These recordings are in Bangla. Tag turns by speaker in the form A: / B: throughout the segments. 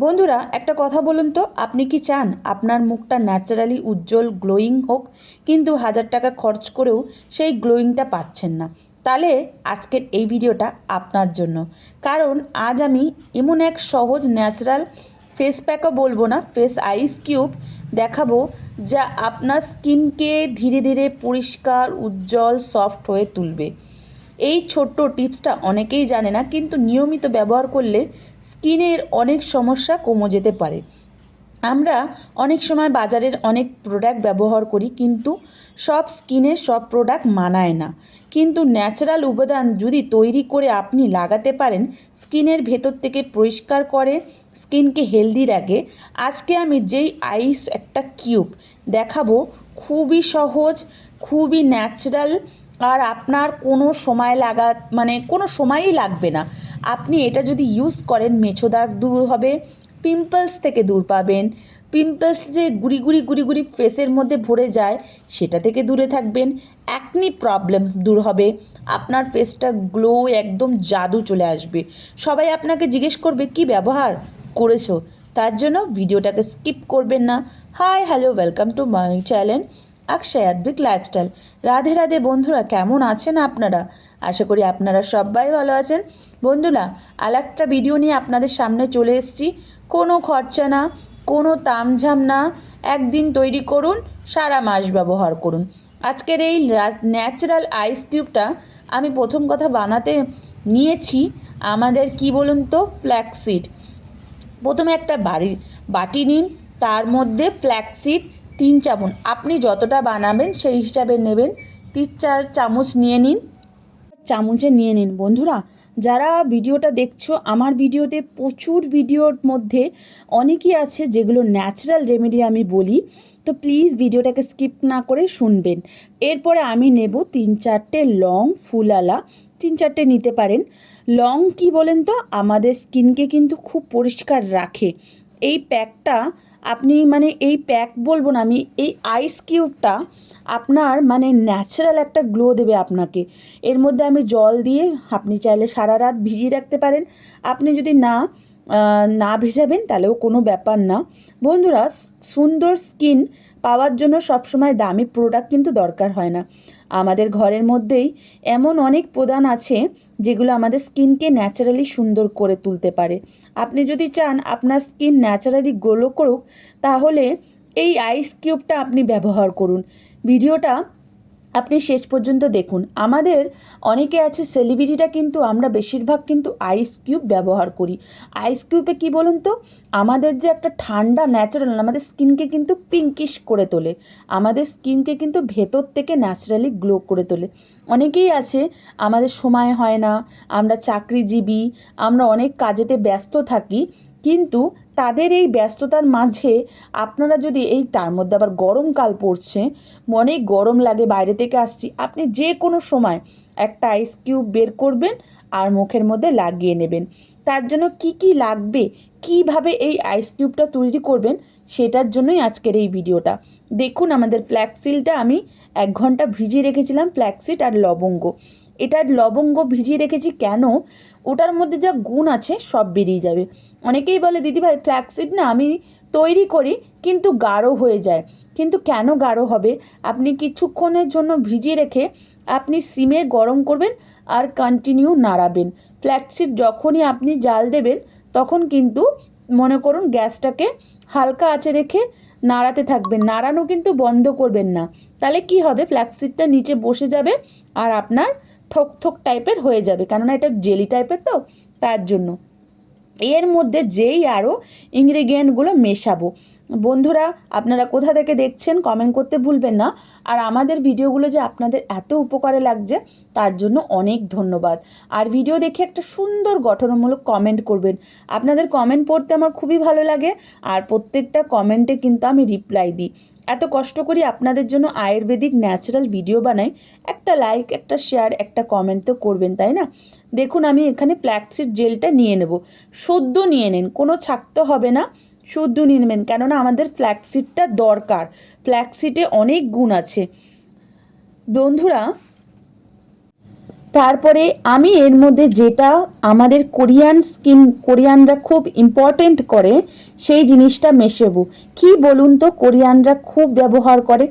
A: বন্ধুরা একটা কথা বলুন তো, আপনি কি চান আপনার মুখটা ন্যাচারালি উজ্জ্বল গ্লোয়িং হোক, কিন্তু 1000 টাকা খরচ করেও সেই গ্লোয়িংটা পাচ্ছেন না? তাহলে আজকের এই ভিডিওটা আপনার জন্য। কারণ আজ আমি এমন এক সহজ ন্যাচারাল ফেস প্যাকও বলবো না, ফেস আইস কিউব দেখাবো, যা আপনার স্কিনকে ধীরে ধীরে পরিষ্কার উজ্জ্বল সফট হয়ে তুলবে। এই ছোট্ট টিপসটা অনেকেই জানে না, কিন্তু নিয়মিত ব্যবহার করলে স্কিনের অনেক সমস্যা কমে যেতে পারে। আমরা অনেক সময় বাজারের অনেক প্রোডাক্ট ব্যবহার করি, কিন্তু সব স্কিনে সব প্রোডাক্ট মানায় না। কিন্তু ন্যাচারাল উপাদান যদি তৈরি করে আপনি লাগাতে পারেন, স্কিনের ভেতর থেকে পরিষ্কার করে, স্কিনকে হেলদি রাখে। আজকে আমি যেই আইস একটা কিউব দেখাবো, খুবই সহজ, খুবই ন্যাচারাল, আর আপনার কোনো সময় কোনো সময়ই লাগবে না। আপনি এটা যদি ইউজ করেন, মেছোদাগ দূর হবে, পিম্পলস থেকে দূর পাবেন। পিম্পলস যে গুড়ি গুড়ি গুড়ি গুড়ি ফেসের মধ্যে ভরে যায়, সেটা থেকে দূরে থাকবেন। অ্যাকনি প্রবলেম দূর হবে, আপনার ফেসটা গ্লো, একদম জাদু চলে আসবে। সবাই আপনাকে জিজ্ঞেস করবে কি ব্যবহার করেছো, তার জন্য ভিডিওটাকে স্কিপ করবেন না। Hi hello, welcome to my channel Akshay Advik lifestyle. Radhe Radhe বন্ধুরা, কেমন আছেন আপনারা? আশা করি আপনারা সবাই ভালো আছেন। বন্ধুরা, আর একটা ভিডিও নিয়ে আপনাদের সামনে চলে এসেছি। কোনো খরচা না, কোনো তামঝাম না, একদিন তৈরি করুন, সারা মাস ব্যবহার করুন। আজকের এই ন্যাচারাল আইস কিউবটা আমি প্রথম কথা বানাতে নিয়েছি আমাদের কি বলুন তো, ফ্ল্যাক্সিড। প্রথমে একটা বাটি নিন, তার মধ্যে ফ্ল্যাক্সিড 3 চামচ, আপনি যতটা বানাবেন সেই হিসাবে নেবেন। 3-4 চামচ নিয়ে নিন, চামচে নিয়ে নিন। বন্ধুরা, যারা ভিডিওটা দেখছো, আমার ভিডিওতে প্রচুর ভিডিওর মধ্যে অনেকই আছে যেগুলো ন্যাচারাল রেমেডি আমি বলি, তো প্লিজ ভিডিওটাকে স্কিপ না করে শুনবেন। এরপরে আমি নেব 3-4টে লং, ফুলালা 3-4টে নিতে পারেন। লং কি বলেন তো, আমাদের স্কিনকে কিন্তু খুব পরিষ্কার রাখে। এই প্যাকটা আপনি এই প্যাক বলবো না আমি, এই আইস কিউবটা আপনার ন্যাচারাল একটা গ্লো দেবে আপনাকে। এর মধ্যে আমি জল দিয়ে, আপনি চাইলে সারা রাত ভিজিয়ে রাখতে পারেন। আপনি যদি না ভিজাবেন তাহলেও কোনো ব্যাপার না। বন্ধুরা, সুন্দর স্কিন পাওয়ার জন্য সবসময় দামি প্রোডাক্ট কিন্তু দরকার হয় না। আমাদের ঘরের মধ্যেই এমন অনেক প্রোডাক্ট আছে যেগুলো আমাদের স্কিনকে ন্যাচারালি সুন্দর করে তুলতে পারে। আপনি যদি চান আপনার স্কিন ন্যাচারালি গ্লো করুক, তাহলে এই আইস কিউবটা আপনি ব্যবহার করুন। ভিডিওটা আপনি শেষ পর্যন্ত দেখুন। আমাদের অনেকে আছে সেলিব্রিটিটা, কিন্তু আমরা বেশিরভাগ কিন্তু আইস কিউব ব্যবহার করি। আইস কিউবে কী বলুন তো, আমাদের যে একটা ঠান্ডা ন্যাচারাল, আমাদের স্কিনকে কিন্তু পিঙ্কিশ করে তোলে, আমাদের স্কিনকে কিন্তু ভেতর থেকে ন্যাচারালি গ্লো করে তোলে। অনেকেই আছে আমাদের সময় হয় না, আমরা চাকরিজীবী, আমরা অনেক কাজেতে ব্যস্ত থাকি, কিন্তু তাদের এই ব্যস্ততার মাঝে আপনারা যদি তার মধ্যে আবার গরমকাল পড়ছে, অনেক গরম লাগে, বাইরে থেকে আসছি, আপনি যে কোনো সময় একটা আইস কিউব বের করবেন আর মুখের মধ্যে লাগিয়ে নেবেন। তার জন্য কি কি লাগবে, কিভাবে এই আইস কিউবটা তৈরি করবেন, সেটার জন্যই আজকের এই ভিডিওটা। দেখুন, আমাদের ফ্ল্যাক্সিডটা আমি 1 ঘন্টা ভিজিয়ে রেখেছিলাম, ফ্ল্যাক্সিড আর লবঙ্গ। এটার লবঙ্গ ভিজিয়ে রেখেছি কেন, ওটার মধ্যে যা গুণ আছে সব বেরিয়ে যাবে। অনেকেই বলে দিদিভাই ফ্ল্যাক্সিড না আমি তৈরি করি কিন্তু গাঢ় হয়ে যায়, কিন্তু কেন গাঢ় হবে? আপনি কিছুক্ষণের জন্য ভিজিয়ে রেখে আপনি সিমে গরম করবেন আর কন্টিনিউ নাড়াবেন। ফ্ল্যাক্সিড যখনই আপনি জাল দেবেন, তখন কিন্তু মনে করুন গ্যাসটাকে হালকা আঁচে রেখে নাড়াতে থাকবেন, নাড়ানো কিন্তু বন্ধ করবেন না। তাহলে কি হবে, ফ্ল্যাক্সিডটা নিচে বসে যাবে আর আপনার থক থক টাইপের হয়ে যাবে, কেননা এটা জেলি টাইপের, তো তার জন্য এর মধ্যে যেই আরও ইনগ্রেডিয়েন্টগুলো মেশাবো। বন্ধুরা, আপনারা কোথা থেকে দেখছেন কমেন্ট করতে ভুলবেন না। আর আমাদের ভিডিওগুলো যে আপনাদের এত উপকারে লাগছে, তার জন্য অনেক ধন্যবাদ। আর ভিডিও দেখে একটা সুন্দর গঠনমূলক কমেন্ট করবেন, আপনাদের কমেন্ট পড়তে আমার খুবই ভালো লাগে, আর প্রত্যেকটা কমেন্টে কিন্তু আমি রিপ্লাই দিই। এত কষ্ট করি আপনাদের জন্য আয়ুর্বেদিক ন্যাচারাল ভিডিও বানাই, একটা লাইক, একটা শেয়ার, একটা কমেন্ট তো করবেন, তাই না? দেখুন, আমি এখানে ফ্ল্যাক্সিড জেলটা নিয়ে নেব। শুদ্ধ নিয়ে নিন, কোনো ছাকতে হবে না, শুদ্ধ নিয়ে নেবেন, কেননা আমাদের ফ্ল্যাক্সিডটা দরকার। ফ্ল্যাক্সিডে অনেক গুণ আছে। বন্ধুরা, তারপরে আমি এর মধ্যে যেটা আমাদের কোরিয়ানরা খুব ইম্পর্টেন্ট করে সেই জিনিসটা মেশাবো। কি বলুন তো কোরিয়ানরা খুব ব্যবহার করে,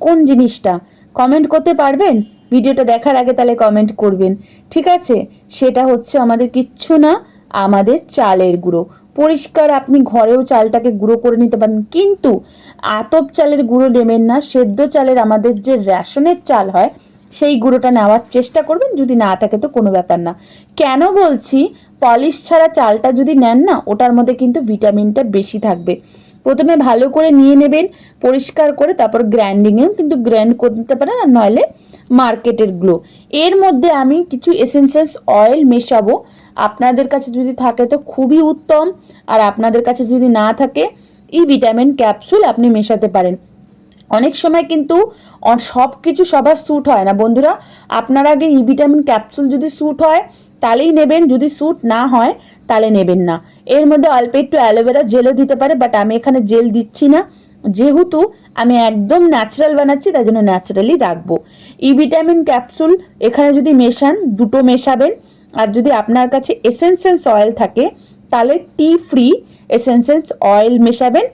A: কোন জিনিসটা কমেন্ট করতে পারবেন? ভিডিওটা দেখার আগে তাহলে কমেন্ট করবেন, ঠিক আছে? সেটা হচ্ছে আমাদের কিচ্ছু না, আমাদের চালের গুঁড়ো। পরিষ্কার আপনি ঘরেও চালটাকে গুঁড়ো করে নিতে পারেন, কিন্তু আতপ চালের গুঁড়ো নেবেন না। সেদ্ধ চালের আমাদের যে রেশনের চাল হয় সেই গুঁড়োটা নেওয়ার চেষ্টা করবেন, যদি না থাকে তো কোনো ব্যাপার না। কেন বলছি, পলিশ ছাড়া চালটা যদি নেন না, ওটার মধ্যে কিন্তু ভিটামিনটা বেশি থাকবে। প্রথমে ভালো করে নিয়ে নেবেন পরিষ্কার করে, তারপর গ্রাইন্ডিংয়েও কিন্তু গ্রাইন্ড করে দিতে পারেন, আর নইলে মার্কেটের গ্লো। এর মধ্যে আমি কিছু এসেন্সিয়ালস অয়েল মেশাবো। আপনাদের কাছে যদি থাকে তো খুবই উত্তম, আর আপনাদের কাছে যদি না থাকে ই ভিটামিন ক্যাপসুল আপনি মেশাতে পারেন। অনেক সময় কিন্তু সব কিছু সবার স্যুট হয় না বন্ধুরা। আপনার আগে ই ভিটামিন ক্যাপসুল যদি স্যুট হয় তাহলেই নেবেন, যদি স্যুট না হয় তাহলে নেবেন না। এর মধ্যে অল্প একটু অ্যালোভেরা জেলও দিতে পারে, বাট আমি এখানে জেল দিচ্ছি না, যেহেতু আমি একদম ন্যাচারাল বানাচ্ছি তাই জন্য ন্যাচারালি রাখবো। ই ভিটামিন ক্যাপসুল এখানে যদি মেশান, দুটো মেশাবেন। আর যদি আপনার কাছে এসেন্সিয়ালস অয়েল থাকে তাহলে টি ফ্রি এসেন্সিয়ালস অয়েল মেশাবেন,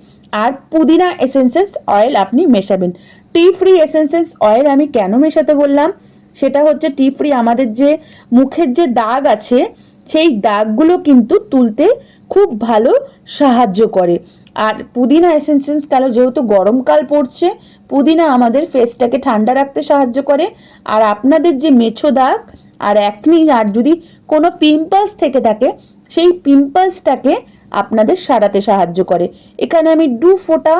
A: আর পুদিনা এসেন্সিয়ালস অয়েল আপনি মেশাবেন। টি ফ্রি এসেন্সিয়ালস অয়েল আমি কেন মেশাতে বললাম, সেটা হচ্ছে টি ফ্রি আমাদের যে মুখের যে দাগ আছে সেই দাগগুলো কিন্তু তুলতে খুব ভালো সাহায্য করে। আর পুদিনা এসেন্সিয়ালস কেন, যেহেতু গরমকাল পড়ছে, পুদিনা আমাদের ফেসটাকে ঠান্ডা রাখতে সাহায্য করে। আর আপনাদের যে মেছো দাগ আর একনি, আর যদি কোনো পিম্পলস থেকে থাকে সেই পিম্পলসটাকে আপনাদের সারাতে সাহায্য করে। এখানে আমি 2 ফোঁটা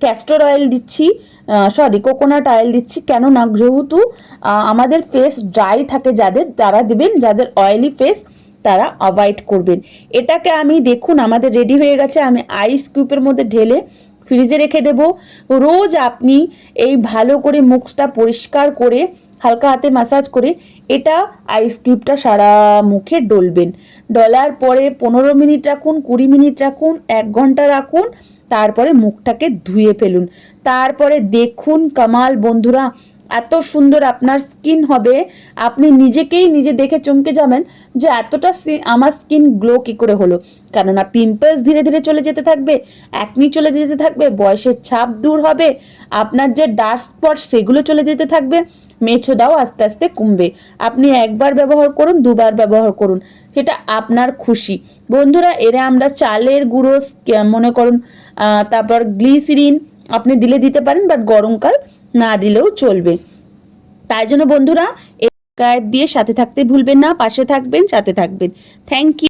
A: ক্যাস্টর অয়েল দিচ্ছি, কোকোনাট অয়েল দিচ্ছি। কেন না, যেহেতু আমাদের ফেস ড্রাই থাকে যাদের, তারা দেবেন, যাদের অয়েলি ফেস তারা অ্যাভয়েড করবেন। এটাকে আমি দেখুন আমাদের রেডি হয়ে গেছে। আমি আইস কিউবের মধ্যে ঢেলে ফ্রিজে রেখে দেব। রোজ আপনি এই ভালো করে মুখটা পরিষ্কার করে হালকা হাতে ম্যাসাজ করে এটা আইস কিউবটা সারা মুখে ডলবেন। ডলার পরে 15 মিনিট রাখুন, 20 মিনিট রাখুন, 1 ঘন্টা রাখুন, তারপরে মুখটাকে ধুয়ে ফেলুন। তারপরে দেখুন কামাল বন্ধুরা, এত সুন্দর আপনার স্কিন হবে, আপনি নিজেকেই নিজে দেখে চমকে যাবেন যে এতটা আমার স্কিন গ্লো কী করে হলো। কেননা পিম্পলস ধীরে ধীরে চলে যেতে থাকবে, একনি চলে যেতে থাকবে, বয়সের ছাপ দূর হবে, আপনার যে ডার্ক স্পট সেগুলো চলে যেতে থাকবে, মেছোদাও আস্তে আস্তে কমবে। আপনি একবার ব্যবহার করুন, দুবার ব্যবহার করুন, সেটা আপনার খুশি। বন্ধুরা, এরা আমরা চালের গুঁড়ো মনে করুন, তারপর গ্লিসিরিন আপনি দিলে দিতে পারেন, বাট গরমকাল না দিলেও চলবে। তাই জন্য বন্ধুরা, এই গাইড দিয়ে সাথে থাকতে ভুলবেন না, পাশে থাকবেন, সাথে থাকবেন। Thank you.